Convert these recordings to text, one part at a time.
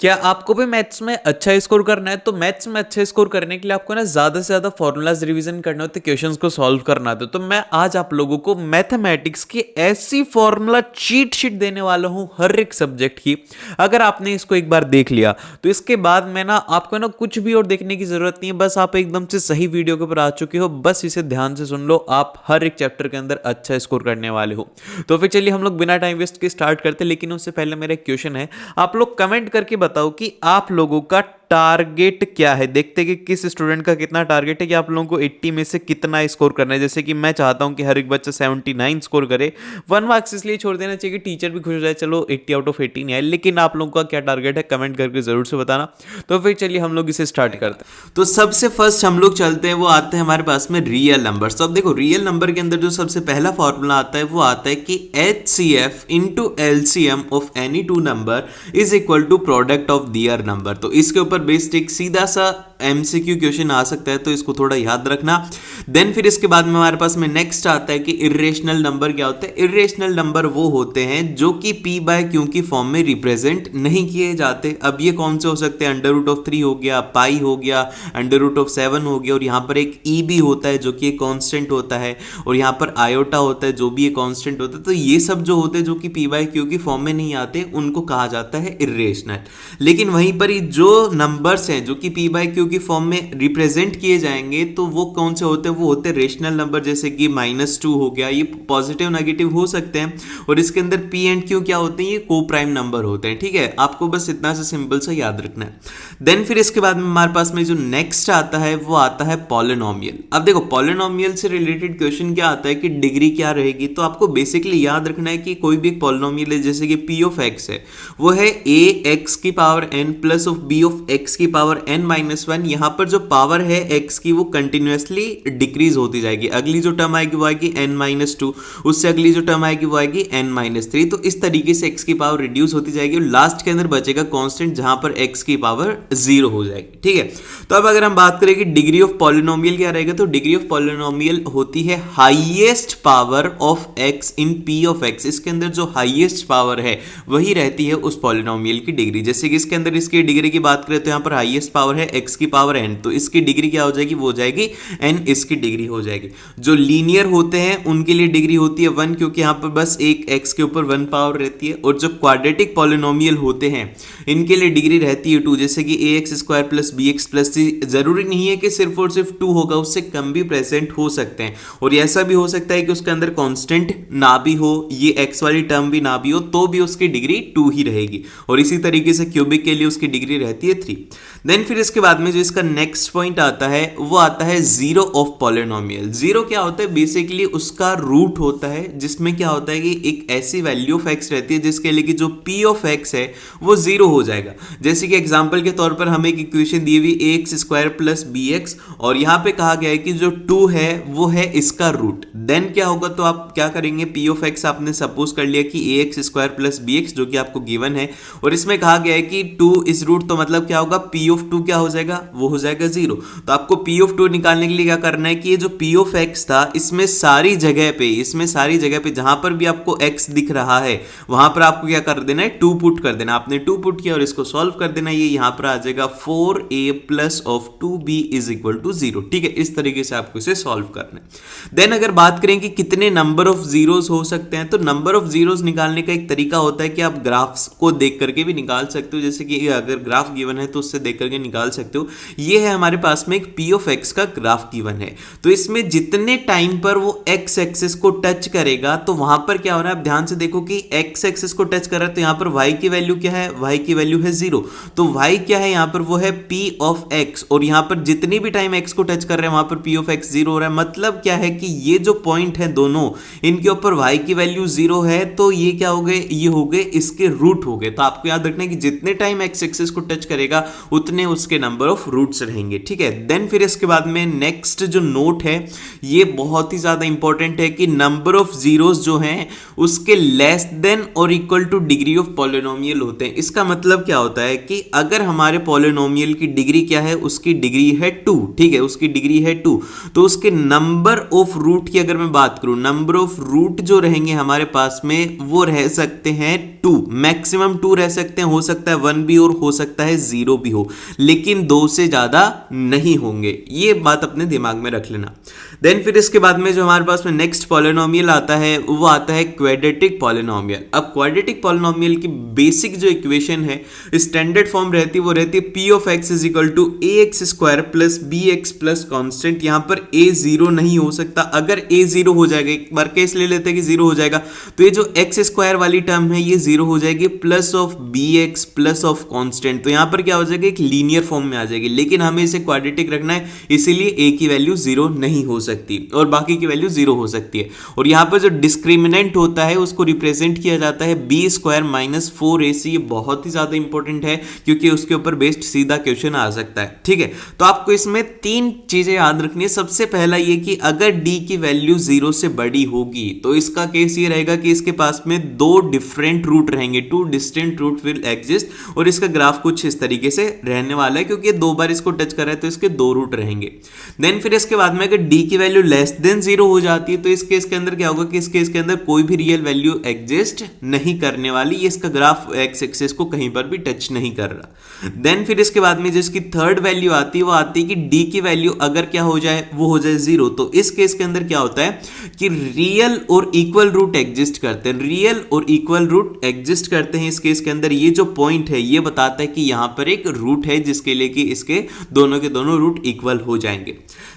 क्या आपको भी मैथ्स में अच्छा स्कोर करना है? तो मैथ्स में अच्छा स्कोर करने के लिए आपको ना ज़्यादा से ज़्यादा फॉर्मूलाज रिवीजन करने होते, क्वेश्चंस को सॉल्व करना होता है। तो मैं आज आप लोगों को मैथमेटिक्स की ऐसी फॉर्मूला चीट शीट देने वाला हूँ हर एक सब्जेक्ट की। अगर आपने इसको एक बार देख लिया तो इसके बाद में ना आपको ना कुछ भी और देखने की ज़रूरत नहीं है। बस आप एकदम से सही वीडियो के ऊपर आ चुके हो, बस इसे ध्यान से सुन लो, आप हर एक चैप्टर के अंदर अच्छा स्कोर करने वाले हो। तो फिर चलिए हम लोग बिना टाइम वेस्ट के स्टार्ट करते हैं, लेकिन उससे पहले मेरा एक क्वेश्चन है। आप लोग कमेंट करके बताओ कि आप लोगों का टारगेट क्या है। देखते हैं कि किस स्टूडेंट का कितना टारगेट है, कि आप लोगों को 80 में से कितना स्कोर करना है। जैसे कि मैं चाहता हूं कि हर एक बच्चा 79 स्कोर करे। 1 मार्क्स इसलिए छोड़ देना चाहिए कि टीचर भी खुश हो जाए, चलो 80 आउट ऑफ 80 नहीं है। लेकिन आप लोगों का क्या टारगेट है कमेंट करके जरूर से बताना। तो फिर चलिए हम लोग इसे स्टार्ट करते हैं। तो सबसे फर्स्ट हम लोग चलते हैं, वो आते हैं हमारे पास में रियल नंबर। तो अब देखो रियल नंबर के अंदर जो सबसे पहला फॉर्मूला आता है वो आता है कि HCF into LCM of any two number is equal to product of their number. तो इसके ऊपर बेस्ड एक सीधा सा MCQ क्वेश्चन आ सकता है, तो इसको थोड़ा याद रखना। देन फिर इसके बाद में हमारे पास में नेक्स्ट आता है कि इरेशनल नंबर क्या होते हैं। इरेशनल नंबर वो होते हैं जो कि P/Q की फॉर्म में रिप्रेजेंट नहीं किए जाते। अब ये कौन से हो सकते हैं? √3 हो गया, पाई हो गया, √7 हो गया, और यहाँ पर एक E भी होता है जो कि एक कांस्टेंट होता है, और यहाँ पर आयोटा होता है जो भी एक कांस्टेंट होता है। तो ये सब जो होते हैं जो कि P/Q की फॉर्म में नहीं आते उनको कहा जाता है इरेशनल। लेकिन वहीं पर ही जो नंबर्स हैं जो कि P/Q की फॉर्म में रिप्रेजेंट किए जाएंगे तो वो कौन से होते हैं? वो होते हैं रेशनल नंबर। जैसे कि -2 हो गया, ये पॉजिटिव नेगेटिव हो सकते हैं, और इसके अंदर P एंड Q क्या होते हैं? ये को प्राइम नंबर होते हैं। ठीक है, आपको बस इतना सा सिंपल सा याद रखना है। देन फिर इसके बाद में हमारे पास में जो नेक्स्ट आता है वो आता है पॉलिनोमियल। अब देखो पॉलिनोमियल से रिलेटेड क्वेश्चन क्या आता है कि डिग्री क्या रहेगी। तो आपको बेसिकली याद रखना है कि कोई भी एक पॉलिनोमियल है, जैसे कि P ऑफ x है, वो है ax की power n plus of b of x की पावर n-1। यहाँ पर जो पावर है x की वो कंटिन्यूसली डिक्रीज होती जाएगी। अगली जो टर्म आएगी वो आएगी n-2, उससे अगली जो टर्म आएगी वो आएगी n-3। तो इस तरीके से x की पावर रिड्यूस होती जाएगी, और लास्ट के अंदर बचेगा कांस्टेंट जहां पर x की पावर 0 हो जाएगी। ठीक है, तो अब अगर हम बात करें कि डिग्री ऑफ पॉलिनोमियल क्या रहेगा, तो डिग्री ऑफ पॉलिनोमियल होती है highest power of x in p of x। इसके अंदर जो हाईएस्ट पावर है वही रहती है उस पॉलिनोमियल की डिग्री। जैसे कि इसके अंदर इसकी डिग्री की बात करें तो यहाँ पर हाईएस्ट पावर है x की पावर n, तो इसकी डिग्री क्या हो जाएगी? वो हो जाएगी n, इसकी डिग्री हो जाएगी। जो लीनियर होते हैं उनके लिए डिग्री होती है 1, क्योंकि यहाँ पर बस एक x के ऊपर 1 पावर रहती है। और जो क्वाड्रेटिक पॉलिनोमियल होते हैं इनके लिए डिग्री रहती है 2, जैसे कि ax² plus bx plus c। जरूरी नहीं है कि सिर्फ और सिर्फ 2 होगा, उससे कम भी प्रेजेंट हो सकते हैं, और ऐसा भी हो सकता है कि उसके अंदर कांस्टेंट ना भी हो, ये x वाली टर्म भी ना भी हो, तो भी उसकी डिग्री 2 ही रहेगी। और इसी तरीके से क्यूबिक के लिए उसकी डिग्री रहती है 3। देन फिर इसके बाद में जो इसका नेक्स्ट पॉइंट आता है वो आता है जीरो ऑफ पॉलिनोमियल। जीरो क्या होता है? बेसिकली उसका रूट होता है, जिसमें क्या होता है कि एक ऐसी वैल्यू ऑफ x रहती है जिसके लिए कि जो p ऑफ x है वो 0 हो जाएगा। जैसे कि एग्जांपल के तौर पर हमें एक इक्वेशन दी हुई ax² प्लस bx, और यहाँ पे कहा गया है कि जो 2 है वो है इसका रूट। देन क्या होगा? तो आप क्या करेंगे, p ऑफ x आपने सपोज कर लिया कि ax² प्लस bx जो कि आपको गिवन है, और इसमें कहा गया है कि 2 इस रूट, तो मतलब क्या होगा? p ऑफ 2 क्या हो जाएगा? वो हो जाएगा 0। तो आपको p ऑफ 2 निकालने के लिए क्या करना है कि ये जो p ऑफ x था इसमें सारी जगह पे जहां पर भी आपको x दिख रहा है वहां पर आपको क्या कर देना है? 2 पुट कर देना। आपने 2 पुट किया और इसको सॉल्व कर देना। ये यहां पर आ जाएगा 4a plus of 2b is equal to 0। ठीक है, इस तरीके से आपको इसे सॉल्व करना है। देन अगर बात करें कि कितने नंबर ऑफ जीरोस हो सकते हैं, तो नंबर ऑफ जीरोस निकालने का एक तरीका होता है कि आप ग्राफ्स को देख करके भी निकाल सकते हो। जैसे कि अगर ग्राफ गिवन है तो उससे देख करके निकाल सकते हो। ये है हमारे पास में एक p ऑफ x का ग्राफ गिवन है, तो इसमें जितने टाइम पर वो x एक्सिस को टच करेगा तो वहां पर क्या हो रहा है? आप ध्यान से देखो कि x एक्सिस को टच कर रहा है तो यहां पर y की वैल्यू क्या है? y की वैल्यू है 0। तो y क्या है यहां पर? वो है p ऑफ x, और यहां पर जितनी भी टाइम x को टच कर रहे हैं वहां पर p ऑफ x 0 हो रहा है। मतलब क्या है कि ये जो पॉइंट है दोनों, इनके ऊपर y की वैल्यू 0 है, तो ये क्या हो गए? ये हो गए इसके रूट हो गए। तो आपको याद रखना है कि जितने टाइम x एक्सिस को टच करेगा उतने उसके नंबर ऑफ ऑफ रूट्स रहेंगे, ठीक है। देन फिर इसके बाद में नेक्स्ट जो नोट है ये बहुत ही ज्यादा इंपॉर्टेंट है कि नंबर ऑफ जीरोस जो हैं उसके लेस देन और equal two degree of polynomial होते हैं। इसका मतलब क्या होता है कि अगर हमारे पॉलिनोमियल की डिग्री क्या है, उसकी डिग्री है 2, ठीक है, उसकी डिग्री है 2, तो उसके नंबर ऑफ रूट की अगर मैं बात करूं, नंबर ऑफ रूट जो रहेंगे हमारे पास में वो रह सकते हैं 2, मैक्सिमम 2 रह सकते हैं, हो सकता है 1 भी और हो सकता है 0 भी हो, लेकिन 2 से ज्यादा नहीं होंगे। ये बात अपने दिमाग में रख लेना। देन फिर इसके बाद में जो हमारे पास में नेक्स्ट पॉलिनोमियल आता है वो आता है क्वाड्रेटिक पॉलिनोमियल। अब क्वाड्रेटिक पॉलिनोमियल की बेसिक जो इक्वेशन है स्टैंडर्ड फॉर्म रहती है वो रहती है p of x is equal to ax square plus bx plus constant. यहां पर a 0 नहीं हो सकता। अगर a 0 हो जाएगा, एक बार केस ले लेते हैं कि 0 हो जाएगा, तो ये जो x स्क्वायर वाली टर्म है ये 0 हो जाएगी plus of bx plus of constant. तो यहां पर क्या हो जाएगा, एक लीनियर फॉर्म में आ जाएगी, लेकिन हमें इसे क्वाड्रेटिक रखना है इसीलिए a की वैल्यू 0 नहीं हो सकती और बाकी की वैल्यू 0 हो सकती है। और यहां पर जो डिस्क्रिमिनेंट होता है उसको रिप्रेजेंट किया जाता है b स्क्वायर माइनस 4ac। ये बहुत ही ज्यादा इंपॉर्टेंट है क्योंकि उसके ऊपर बेस्ड सीधा क्वेश्चन आ सकता है, ठीक है। तो आपको इसमें 3 चीजें याद रखनी है। सबसे पहला ये कि अगर d की वैल्यू 0 से बड़ी होगी तो इसका केस ये रहेगा कि इसके पास में 2 डिफरेंट रूट रहेंगे, 2 डिस्टिंक्ट रूट विल एग्जिस्ट, और इसका ग्राफ कुछ इस तरीके से रहने वाला है क्योंकि 2 बार इसको टच कर रहा है तो इसके 2 रूट रहेंगे। देन फिर इसके बाद में अगर d की वैल्यू लेस देन 0 हो जाती है तो इस केस के अंदर क्या होगा कि इस केस के अंदर कोई भी रियल वैल्यू एग्जिस्ट नहीं करने वाली, ये इसका ग्राफ एक्स एक्सिस को कहीं पर भी टच नहीं कर रहा। देन फिर इसके बाद में जिसकी थर्ड वैल्यू आती है वो आती है कि d की वैल्यू अगर क्या हो जाए, वो हो जाए 0। तो इस केस के अंदर क्या होता है कि रियल और इक्वल रूट एग्जिस्ट करते हैं, रियल और इक्वल रूट एग्जिस्ट करते हैं। इस केस के अंदर ये जो पॉइंट है ये बताता है कि यहां पर एक रूट है जिसके लिए कि इसके दोनों के दोनों रूट इक्वल हो जाएंगे।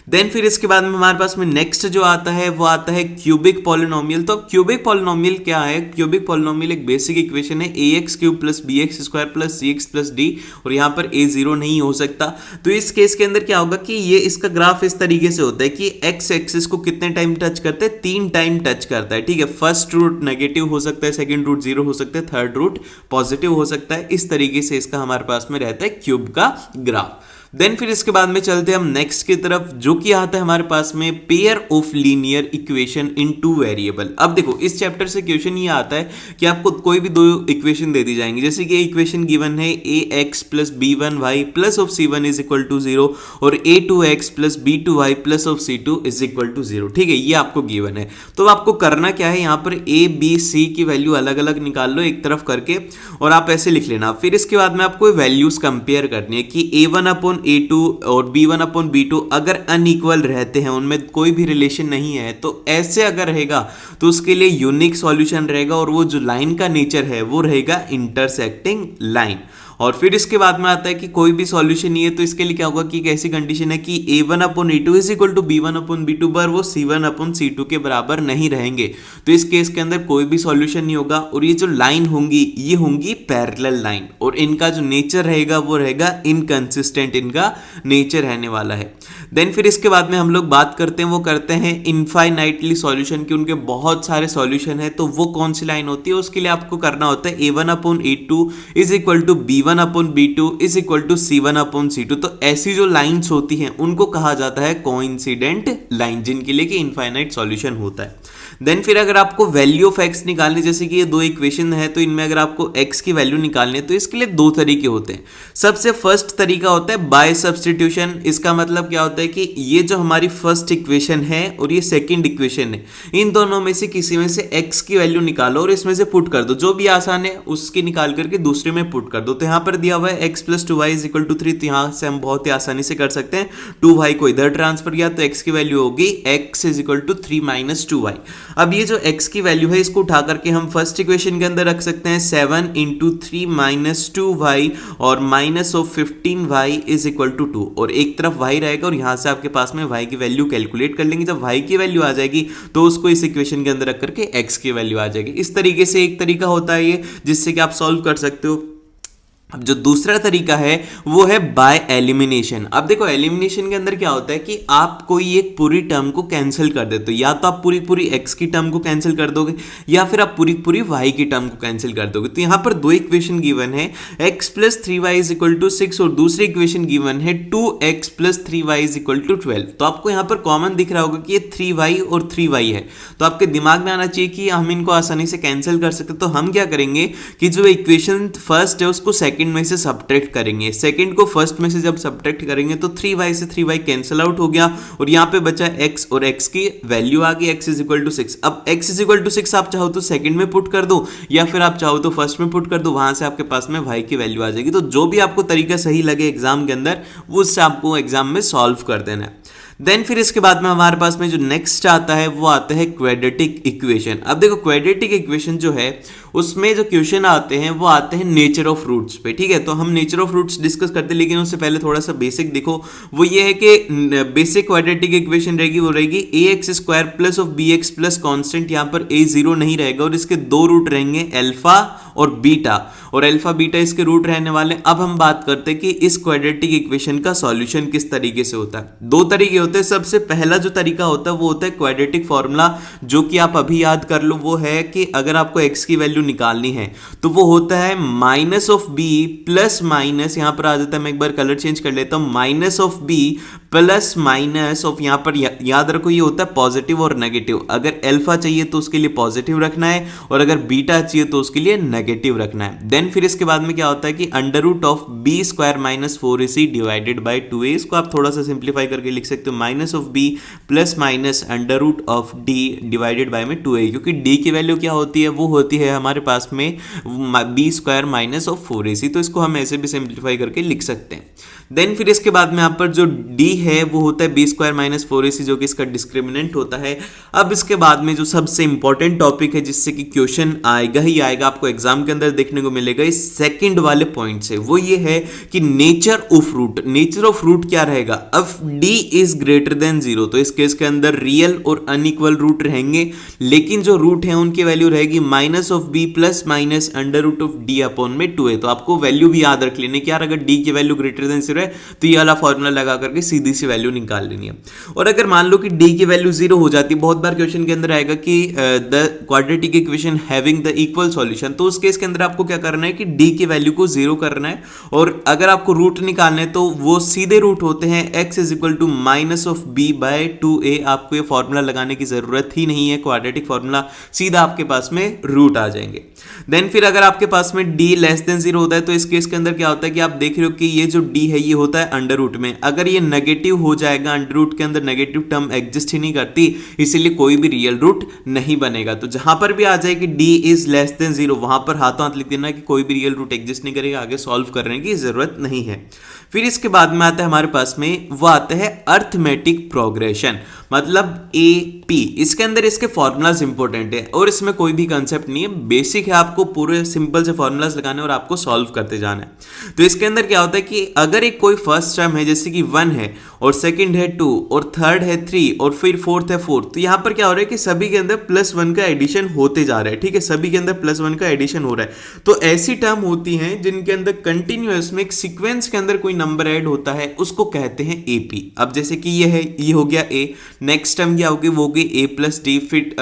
देन फिर इसके बाद में हमारे पास में नेक्स्ट जो आता है वो आता है क्यूबिक पॉलिनोमियल। तो क्यूबिक पॉलिनोमियल क्या है? क्यूबिक पॉलिनोमियल एक बेसिक इक्वेशन है ax cube plus bx square plus cx plus d, और यहां पर a 0 नहीं हो सकता। तो इस केस के अंदर क्या होगा कि ये इसका ग्राफ इस तरीके से होता है कि x एक्सिस को कितने टाइम टच करता है, 3 टाइम टच करता है, ठीक है। फर्स्ट रूट नेगेटिव हो सकता है, सेकंड रूट 0 हो सकता है, थर्ड रूट पॉजिटिव हो सकता है। इस तरीके से इसका हमारे पास में रहता है क्यूब का ग्राफ। देन फिर इसके बाद में चलते हैं हम नेक्स्ट की तरफ, जो कि आता है हमारे पास में pair of linear equation in 2 variable. अब देखो इस चैप्टर से क्वेश्चन ये आता है कि आपको कोई भी 2 इक्वेशन दे दी जाएंगी, जैसे कि इक्वेशन गिवन है ax plus b1y plus of c1 is equal to 0 और a2x plus b2y plus of c2 is equal to 0, ठीक है। ये आपको गिवन है। तो आपको करना क्या है, यहाँ पर a b c की वैल्यू अलग अलग निकाल लो एक तरफ करके और आप ऐसे लिख लेना। फिर इसके बाद में आपको वैल्यूज कंपेयर करनी है कि a1 अपॉन a2 और b1 अपॉन b2 अगर अनइक्वल रहते हैं, उनमें कोई भी रिलेशन नहीं है, तो ऐसे अगर रहेगा तो उसके लिए यूनिक सॉल्यूशन रहेगा और वो जो लाइन का नेचर है वो रहेगा इंटरसेक्टिंग लाइन। और फिर इसके बाद में आता है कि कोई भी सॉल्यूशन नहीं है, तो इसके लिए क्या होगा कि एक ऐसी कंडीशन है कि a1 upon a2 is equal to b1 upon b2 पर वो c1 अपॉन c2 के बराबर नहीं रहेंगे। तो इस केस के अंदर कोई भी सॉल्यूशन नहीं होगा और ये जो लाइन होंगी ये होंगी पैरेलल लाइन, और इनका जो नेचर रहेगा वो रहेगा इनकंसिस्टेंट, इनका नेचर रहने वाला है। देन फिर इसके बाद में हम लोग बात करते हैं, वो करते हैं इनफाइनाइटली सॉल्यूशन की, उनके बहुत सारे सॉल्यूशन है। तो वो कौन सी लाइन होती है, उसके लिए आपको करना होता है a1 upon a2 is equal to b1 upon b2 is equal to c1 upon c2। तो ऐसी जो लाइंस होती हैं उनको कहा जाता है कोइंसिडेंट लाइन, जिनके लिए कि इनफाइनाइट सॉल्यूशन होता है। देन फिर अगर आपको वैल्यू ऑफ x निकालनी, जैसे कि ये 2 इक्वेशन है, तो इनमें अगर आपको x की वैल्यू निकालनी है तो इसके लिए 2 तरीके होते हैं। सबसे फर्स्ट तरीका होता है बाय सब्स्टिट्यूशन। इसका मतलब क्या होता है कि ये जो हमारी फर्स्ट इक्वेशन है और ये सेकंड इक्वेशन है, इन दोनों में से किसी में से x की वैल्यू निकालो और इसमें से पुट कर दो, जो भी आसान है उसकी निकाल करके दूसरे में पुट कर दो। तो यहाँ पर दिया हुआ है x plus 2y is equal to 3, तो यहाँ से हम बहुत ही आसानी से कर सकते हैं। 2y को इधर ट्रांसफर किया तो x की वैल्यू होगी x is equal to 3 minus 2y। अब ये जो x की वैल्यू है इसको उठा करके हम फर्स्ट इक्वेशन के अंदर रख सकते हैं 7 इंटू 3 माइनस 2y और minus of 15y is equal to 2, और एक तरफ y रहेगा और यहाँ से आपके पास में y की वैल्यू कैलकुलेट कर लेंगे। जब y की वैल्यू आ जाएगी तो उसको इस इक्वेशन के अंदर रख करके x की वैल्यू आ जाएगी। इस तरीके से एक तरीका होता है ये जिससे कि आप सॉल्व कर सकते हो। अब जो दूसरा तरीका है वो है बाय एलिमिनेशन। अब देखो एलिमिनेशन के अंदर क्या होता है कि आप कोई एक पूरी टर्म को कैंसिल कर देते हो, या तो आप पूरी पूरी x की टर्म को कैंसिल कर दोगे या फिर आप पूरी पूरी y की टर्म को कैंसिल कर दोगे। तो यहाँ पर दो इक्वेशन गिवन है, x plus 3y is equal to 6 और दूसरी इक्वेशन गिवन है 2x plus 3y is equal to 12। तो आपको यहाँ पर कॉमन दिख रहा होगा कि ये 3y और 3y है, तो आपके दिमाग में आना चाहिए कि हम इनको आसानी से कैंसिल कर सकते। तो हम क्या करेंगे कि जो इक्वेशन फर्स्ट है उसको सेकंड में से सब्ट्रैक्ट करेंगे, सेकंड को फर्स्ट में से जब सब्ट्रैक्ट करेंगे तो 3y से 3y कैंसिल आउट हो गया और यहाँ पे बचा x और x की वैल्यू आ गई x इज इक्वल टू 6। अब x इज इक्वल टू 6 आप चाहो तो सेकंड में पुट कर दो या फिर आप चाहो तो फर्स्ट में पुट कर दो, वहां से आपके पास में y की वैल्यू आ जाएगी। तो जो भी आपको तरीका सही लगे एग्जाम के अंदर वो उससे आपको एग्जाम में सॉल्व कर देना है। देन फिर इसके बाद में हमारे पास में जो नेक्स्ट आता है वो आता है क्वाड्रेटिक इक्वेशन। अब देखो क्वाड्रेटिक इक्वेशन जो है उसमें जो क्वेश्चन आते हैं वो आते हैं नेचर ऑफ रूट्स पे, ठीक है। तो हम नेचर ऑफ रूट्स डिस्कस करते हैं, लेकिन उससे पहले थोड़ा सा बेसिक देखो, वो ये है कि बेसिक क्वाड्रेटिक इक्वेशन रहेगी वो रहेगी ax square plus of bx plus constant, यहाँ पर a जीरो नहीं रहेगा और इसके दो रूट रहेंगे अल्फा और बीटा, और अल्फा बीटा इसके रूट रहने वाले। अब हम बात करते हैं कि इस क्वाड्रेटिक इक्वेशन का सॉल्यूशन किस तरीके से होता है। दो तरीके होते हैं। सबसे पहला जो तरीका होता है वो होता है क्वाड्रेटिक फॉर्मूला, जो कि आप अभी याद कर लो। वो है कि अगर आपको x की वैल्यू निकालनी है तो वो होता है minus of b plus minus, यहां पर आ जाता है, मैं एक बार कलर चेंज कर लेता हूं, minus of b plus minus of, यहां पर याद रखो ये होता है पॉजिटिव और नेगेटिव। अगर अल्फा चाहिए तो उसके लिए पॉजिटिव रखना है और अगर बीटा चाहिए तो उसके लिए नेगेटिव रखना है। देन फिर इसके बाद में क्या होता है कि under root of B square minus 4ac divided by 2a, इसको आप थोड़ा सा सिंप्लीफाई करके लिख सकते हो minus of b plus minus under root of d divided by में 2a, क्योंकि d की वैल्यू क्या होती है, वो होती है हमारे पास में b square minus of 4ac। तो इसको हम ऐसे भी सिंप्लीफाई करके लिख सकते हैं। देन फिर इसके बाद में यहाँ पर जो d है वो होता है b स्क्वायर माइनस 4ac, जो कि इसका डिस्क्रिमिनेंट होता है। अब इसके बाद में जो सबसे इंपॉर्टेंट टॉपिक है जिससे कि क्वेश्चन आएगा ही आएगा, आपको एग्जाम के अंदर देखने को मिलेगा इस सेकंड वाले पॉइंट से, वो ये है कि nature of root. Nature of root क्या रहेगा, अब d इज ग्रेटर देन 0, तो इस केस के अंदर रियल और अनइक्वल रूट रहेंगे, लेकिन जो रूट है उनकी वैल्यू रहेगी minus of b plus minus under root of d upon में 2a। तो आपको वैल्यू भी याद रख लेने की यार, अगर d की वैल्यू ग्रेटर देन 0 है तो ये वाला फॉर्मूला लगा करके सीधी सी वैल्यू निकाल लेनी है। और अगर मान लो कि d की वैल्यू 0 हो जाती है, बहुत बार क्वेश्चन के अंदर आएगा कि the quadratic equation having the equal solution, तो उस केस के अंदर आपको क्या करना है कि d की वैल्यू को 0 करना है। और अगर आपको रूट निकालने हैं तो वो सीधे रूट होते हैं x is equal to minus of b by 2a। आपको ये फॉर्मूला लगाने की जरूरत ही नहीं है, क्वाड्रेटिक फॉर्मूला सीधा आपके पास में रूट आ जाएंगे। देन फिर अगर आपके पास में d लेस देन 0 होता है तो इस केस के अंदर क्या होता है कि आप देख रहे हो कि ये जो d है ये होता है अंडर रूट में, अगर ये नेगेटिव हो जाएगा, अंडर रूट के अंदर नेगेटिव टर्म एग्जिस्ट ही नहीं करती, इसीलिए कोई भी रियल रूट नहीं बनेगा। तो जहां पर भी आ जाए कि d इज लेस देन 0, वहां पर हाथों हाथ लिख देना कि कोई भी रियल रूट एग्जिस्ट नहीं करेगा, आगे सॉल्व करने की जरूरत नहीं है। फिर इसके बाद में आता है हमारे पास में वो आता है अर्थमेटिक प्रोग्रेशन, मतलब AP। इसके अंदर इसके फॉर्मूलाज इंपॉर्टेंट है और इसमें कोई भी कंसेप्ट नहीं है, बेसिक है, आपको पूरे सिंपल से फॉर्मूलाज लगाने और आपको सॉल्व करते जाना है। तो इसके अंदर क्या होता है कि अगर एक कोई फर्स्ट टर्म है जैसे कि 1 है और सेकंड है 2 और थर्ड है 3 और फिर फोर्थ है 4, तो यहाँ पर क्या हो रहा है कि सभी के अंदर +1 का एडिशन होते जा रहा है, ठीक है, सभी के अंदर +1 का एडिशन हो रहा है। तो ऐसी टर्म होती हैं जिनके अंदर कंटिन्यूअस में एक सीक्वेंस के अंदर कोई नंबर ऐड होता है, उसको कहते हैं AP। अब जैसे कि ये है, ये हो गया A, नेक्स्ट टर्म क्या होगी वो होगी A प्लस D, फिर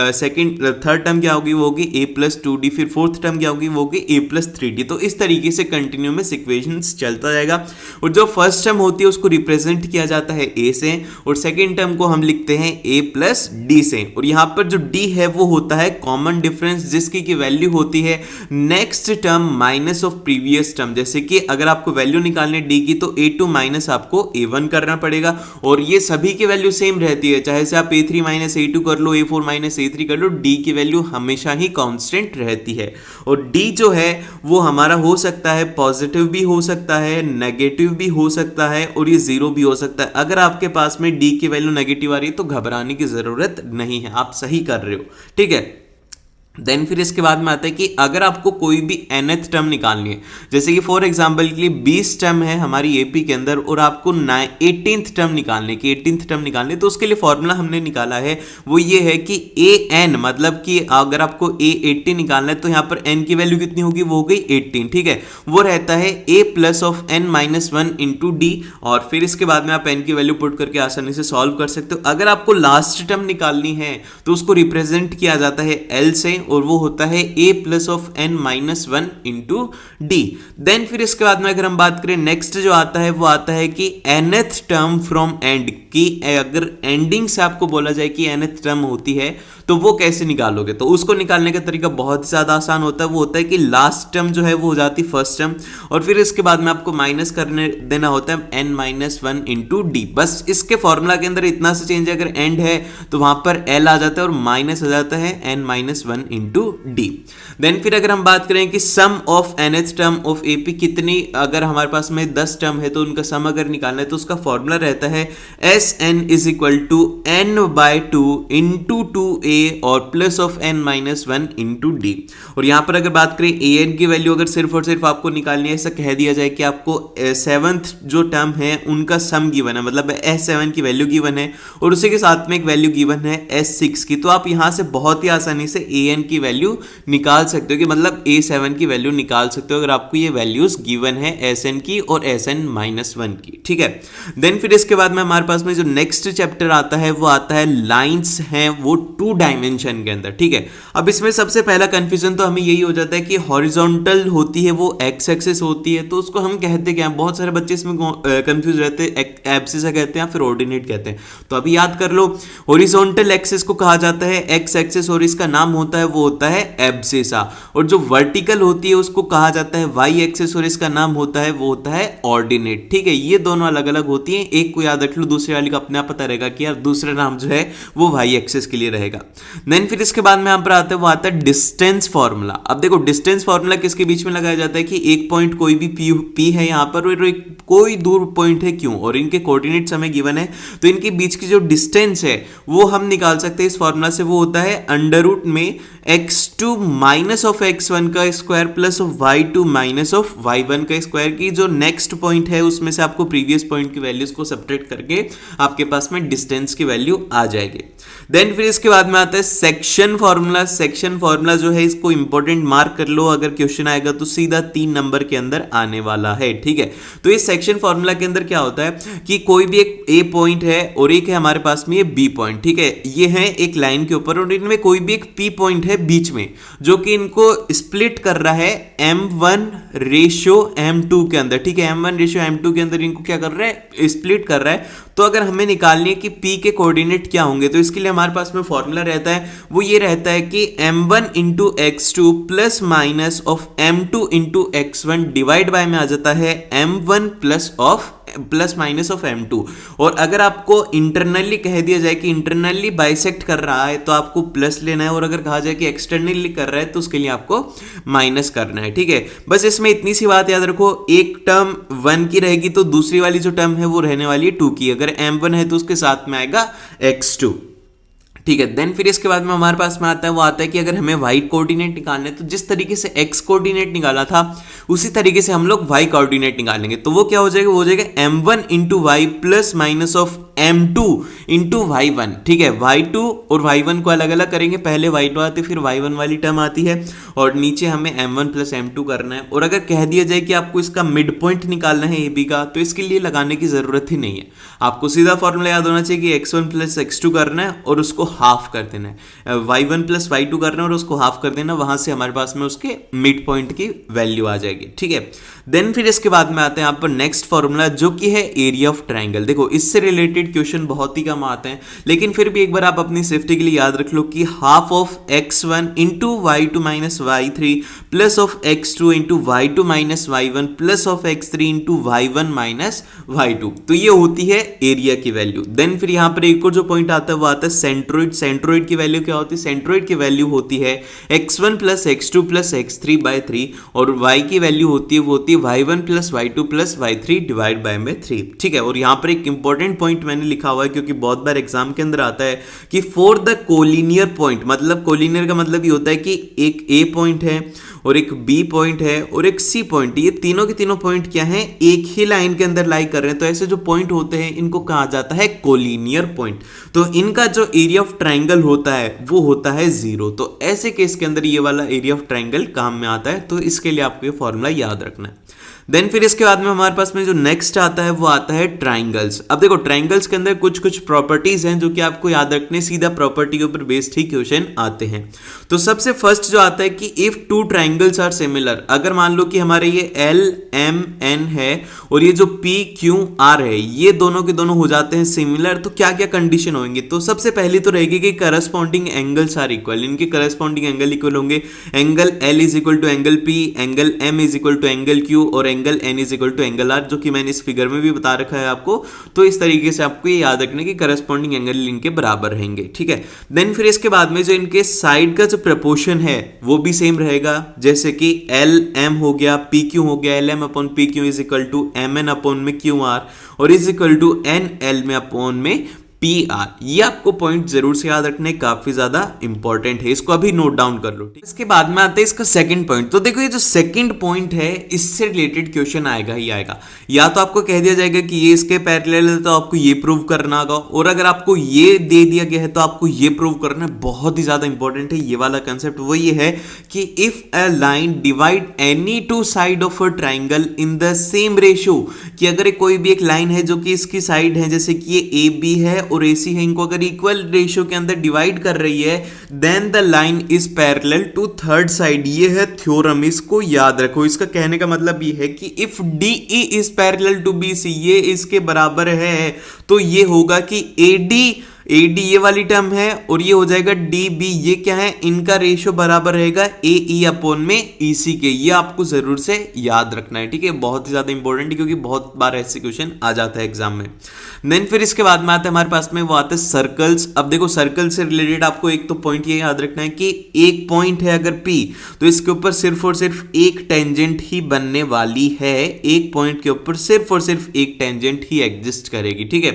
थर्ड टर्म क्या होगी वो होगी A प्लस 2D, फिर फोर्थ टर्म क्या होगी वो होगी A प्लस 3D। तो इस तरीके से कंटिन्यू में सिक्वेंस चलता जाएगा और जो फर्स्ट टर्म होती है उसको रिप्रेजेंट किया जाता है A से और सेकेंड टर्म को हम लिखते हैं A प्लस D से। और यहाँ पर जो D है वो होता है कॉमन डिफरेंस, जिसकी की वैल्यू होती है next term minus of previous term. जैसे कि अगर आपको वैल्यू निकालने D की तो A2 माइनस आपको A1 करना पड़ेगा और ये सभी की वैल्यू सेम रहती है, चाहे से आप A3 माइनस A2 कर लो, A4 माइनस A3 कर लो, D की वैल्यू हमेशा ही कांस्टेंट रहती है। और D जो है वो हमारा हो सकता है पॉजिटिव भी हो सकता है, नेगेटिव भी हो सकता है और ये 0 भी हो सकता है। अगर आपके पास में D की वैल्यू नेगेटिव आ रही है तो घबराने की जरूरत नहीं है, आप सही कर रहे हो, ठीक है। देन फिर इसके बाद में आता है कि अगर आपको कोई भी nth टर्म निकालनी है, जैसे कि फॉर एग्जांपल के लिए 20 टर्म है हमारी एपी के अंदर और आपको 18th टर्म निकालने की 18th टर्म निकालनी है, तो उसके लिए फॉर्मूला हमने निकाला है वो ये है कि an, मतलब कि अगर आपको a80 निकालना है तो यहाँ पर n की वैल्यू कितनी होगी, वो हो गई 18, ठीक है। वो रहता है a plus of n minus 1 into D, और फिर इसके बाद में आप n की वैल्यू पुट करके आसानी से सॉल्व कर सकते हो। अगर आपको लास्ट टर्म निकालनी है तो उसको रिप्रेजेंट किया जाता है l से, और वो होता है a plus of n minus 1 into D. Then फिर इसके बाद में अगर हम बात करें नेक्स्ट जो आता है वो आता है कि nth टर्म फ्रॉम एंड, की अगर एंडिंग से आपको बोला जाए कि nth टर्म होती है तो वो कैसे निकालोगे, तो उसको निकालने का तरीका बहुत ज्यादा आसान होता है। वो होता है कि लास्ट टर्म जो है वो हो जाती है फर्स्ट टर्म, और फिर इसके बाद में आपको माइनस करने देना होता है n माइनस 1 इंटू डी। बस इसके फॉर्मूला के अंदर इतना सा चेंज है, अगर एंड है तो वहां पर l आ जाता है और माइनस आ जाता है n minus 1 into D. Then फिर अगर हम बात करें कि sum of nth term of AP कितनी, अगर हमारे पास में 10 टर्म है तो उनका सम अगर निकालना है तो उसका फॉर्मूला रहता है Sn is equal to n by 2 into 2a और plus of n minus 1 into D. और यहां पर अगर बात करें an की वैल्यू अगर सिर्फ और सिर्फ आपको निकालनी है, ऐसा कह दिया जाए कि आपको 7th जो टर्म है उनका सम गिवन है, मतलब S7 की वैल्यू गिवन है और उसी के साथ में एक वैल्यू गिवन है S6 की, तो आप यहां से बहुत ही आसानी से an की वैल्यू निकाल सकते हो, कि मतलब A7 की वैल्यू निकाल सकते हो अगर आपको ये वैल्यूज गिवन है Sn की और Sn माइनस 1 की, ठीक है। देन फिर इसके बाद में हमारे पास में जो नेक्स्ट चैप्टर आता है वो आता है लाइंस हैं वो 2 डायमेंशन के अंदर, ठीक है। अब इसमें सबसे पहला कंफ्यूजन तो हमें यही हो जाता है कि हॉरिजॉन्टल होती है वो एक्स एक्सिस होती है, तो उसको हम कहते क्या हैं, बहुत सारे बच्चे इसमें कंफ्यूज रहते हैं, एब्सिस कहते हैं फिर ऑर्डिनेट कहते हैं। तो अभी याद कर लो, हॉरिजॉन्टल एक्सिस को कहा जाता है एक्स एक्सिस और इसका नाम होता है वो होता है एब्सिसा, और जो वर्टिकल होती है उसको कहा जाता है वाई एक्सिस और इसका नाम होता है वो होता है ऑर्डिनेट, ठीक है। ये दोनों अलग अलग होती हैं, एक को याद रख लो, दूसरे वाली का अपने आप पता रहेगा कि यार दूसरा नाम जो है वो वाई एक्सिस के लिए रहेगा। देन फिर इसके बाद में यहाँ पर आता है वो आता है डिस्टेंस फार्मूला। अब देखो डिस्टेंस फार्मूला किसके बीच में लगाया जाता है कि एक पॉइंट कोई भी पी है यहाँ पर और एक कोई दूर पॉइंट है क्यों, और इनके कोऑर्डिनेट्स हमें गिवन है, तो इनके बीच की जो डिस्टेंस है वो हम निकाल सकते हैं इस फार्मूला से। वो होता है अंडर रूट में x2 माइनस ऑफ x1 का square plus of y2 minus of y1 का स्क्वायर, की जो नेक्स्ट पॉइंट है उसमें से आपको प्रीवियस पॉइंट की वैल्यूज को सब्ट्रैक्ट करके आपके पास में डिस्टेंस की वैल्यू आ जाएगी। देन फिर इसके बाद में आता है सेक्शन फार्मूला। सेक्शन फार्मूला जो है इसको इंपॉर्टेंट मार्क कर लो, अगर क्वेश्चन आएगा तो सीधा 3 नंबर के अंदर आने वाला है, ठीक है। तो इस सेक्शन फार्मूला के अंदर क्या होता है कि कोई भी एक ए पॉइंट है और एक है हमारे पास में ये बी पॉइंट, ठीक है। ये है एक लाइन के ऊपर और इनमें कोई भी एक पी पॉइंट है बीच में जो कि इनको स्प्लिट कर रहा है m1 रेशियो m2 के अंदर, ठीक है। m1 रेशियो m2 के अंदर इनको क्या कर रहा है, स्प्लिट कर रहा है। तो अगर हमें निकालनी है कि p के कोऑर्डिनेट क्या होंगे, तो इसके लिए हमारे पास में फॉर्मूला रहता है वो ये रहता है कि m1 into x2 plus minus of m2 into x1 divide by में आ जाता है m1 plus minus of m2। और अगर आपको इंटरनली कह दिया जाए कि इंटरनली बाइसेक्ट कर रहा है तो आपको प्लस लेना है, और अगर कहा जाए कि एक्सटर्नली कर रहा है तो उसके लिए आपको माइनस करना है, ठीक है। बस इसमें इतनी सी बात याद रखो, एक टर्म 1 की रहेगी तो दूसरी वाली जो टर्म है वो रहने वाली है 2 की, अगर m1 है तो उसके साथ में आएगा x2, ठीक है। देन फिर इसके बाद में हमारे पास में आता है वो आता है कि अगर हमें y कोऑर्डिनेट निकालने हैं तो जिस तरीके से x कोऑर्डिनेट निकाला था उसी तरीके से हम लोग y कोऑर्डिनेट निकालेंगे। तो वो क्या हो जाएगा, वो हो जाएगा m1 into Y plus minus of m2 into y1, ठीक है। y2 और y1 को अलग अलग करेंगे, पहले y2 आती फिर y1 वाली टर्म आती है और नीचे हमें m1 प्लस m2 करना है। और अगर कह दिया जाए कि आपको इसका मिड पॉइंट निकालना है ab का, तो इसके लिए लगाने की जरूरत ही नहीं है, आपको सीधा फॉर्मूला याद होना चाहिए कि x1 प्लस x2 करना है और उसको हाफ कर देना है, y1 प्लस y2 करना है और उसको हाफ कर देना, वहां से हमारे पास में उसके मिड पॉइंट की वैल्यू आ जाएगी, ठीक है। देन फिर इसके बाद में आते हैं यहाँ पर नेक्स्ट फॉर्मूला जो कि है एरिया ऑफ ट्राइंगल। देखो इससे रिलेटेड क्वेश्चन बहुत ही कम आते हैं, लेकिन फिर भी एक बार आप अपनी सेफ्टी के लिए याद रख लो कि half of x1 into y2 minus y3 plus of x2 into y2 minus y1 plus of x3 into y1 minus y2, तो ये होती है एरिया की वैल्यू। देन फिर यहाँ पर एक और जो पॉइंट आता है वो आता है सेंट्रोइड सेंट्रोइड की वैल्यू क्या होती है? सेंट्रोइड की वैल्यू होती है x1 plus x2 plus x3 bye 3 और y की वैल्यू होती है वो होती है y1 plus y2 plus y3 divide by में 3। ठीक है, और यहाँ पर एक इंपॉर्टेंट पॉइंट मैंने लिखा हुआ है क्योंकि बहुत बार एग्जाम के अंदर आता है कि फॉर द कोलिनियर पॉइंट, मतलब कोलिनियर का मतलब ये होता है कि एक ए पॉइंट है और एक बी पॉइंट है और एक सी पॉइंट, ये तीनों के तीनों पॉइंट क्या हैं? एक ही लाइन के अंदर लाई कर रहे हैं। तो ऐसे जो पॉइंट होते हैं इनको कहा जाता है कोलिनियर पॉइंट। तो इनका जो एरिया ऑफ ट्राइंगल होता है वो होता है 0। तो ऐसे केस के अंदर ये वाला एरिया ऑफ ट्राइंगल काम में आता है। तो इसके लिए आपको ये फॉर्मूला याद रखना है। देन फिर इसके बाद में हमारे पास में जो नेक्स्ट आता है वो आता है ट्राइंगल्स। अब देखो ट्राइंगल्स के अंदर कुछ कुछ प्रॉपर्टीज हैं जो कि आपको याद रखने, सीधा प्रॉपर्टी के ऊपर बेस्ड ही क्वेश्चन आते हैं। तो सबसे फर्स्ट जो आता है कि if two triangles are similar, अगर मान लो कि हमारे ये एल एम एन है और ये जो पी क्यू आर है ये दोनों के दोनों हो जाते हैं सिमिलर, तो क्या क्या कंडीशन होंगे? तो सबसे पहली तो रहेगी कि करस्पॉन्डिंग एंगल्स आर इक्वल, इनके करस्पॉन्डिंग एंगल इक्वल होंगे। Angle L is equal to angle P, angle M is equal to angle Q और angle n is equal to angle r, जो कि मैंने इस फिगर में भी बता रखा है आपको। तो इस तरीके से आपको ये याद रखने की करस्पॉन्डिंग एंगल इनके बराबर रहेंगे। ठीक है, देन फिर इसके बाद में जो इनके साइड का जो प्रपोर्शन है वो भी सेम रहेगा, जैसे कि एल एम हो गया, पी क्यू हो गया, L M upon P Q is equal to M N upon में क्यू आर और is equal to N L में अपॉन में पी आर। ये आपको पॉइंट जरूर से याद रखने, काफी ज्यादा इंपॉर्टेंट है, इसको अभी नोट डाउन कर लो। इसके बाद में आता है इसका सेकंड पॉइंट। तो देखो ये जो सेकंड पॉइंट है इससे रिलेटेड क्वेश्चन आएगा ही आएगा। या तो आपको कह दिया जाएगा कि ये इसके पैरेलल है तो आपको ये प्रूव करना होगा, और अगर आपको ये दे दिया गया है तो आपको ये प्रूव करना है। बहुत ही ज्यादा इंपॉर्टेंट है ये वाला कंसेप्ट। वो ये है कि if a line divide any two side of a triangle in the same ratio, कि अगर कोई भी एक लाइन है जो कि इसकी साइड है, जैसे कि ये ए बी है और AC है, इनको अगर इक्वल रेशियो के अंदर डिवाइड कर रही है, then the line is parallel to third side. ये है थ्योरम, इसको याद रखो। इसका कहने का मतलब ये है कि if DE is parallel to BC, ये इसके बराबर है, तो ये होगा कि AD ये वाली टर्म है और ये हो जाएगा DB, ये क्या है? इनका रेशियो बराबर रहेगा AE अपॉन में EC के। ये आपको जरूर से याद रखना है। ठीक है, बहुत ही ज्यादा इंपॉर्टेंट है क्योंकि बहुत बार ऐसे क्वेश्चन आ जाता है एग्जाम में। देन फिर इसके बाद में आता है हमारे पास में वो आते हैं सर्कल्स। अब देखो सर्कल से रिलेटेड आपको एक तो पॉइंट ये याद रखना है कि एक पॉइंट है अगर P, तो इसके ऊपर सिर्फ और सिर्फ एक टेंजेंट ही बनने वाली है। एक पॉइंट के ऊपर सिर्फ और सिर्फ एक टेंजेंट ही एग्जिस्ट करेगी। ठीक है,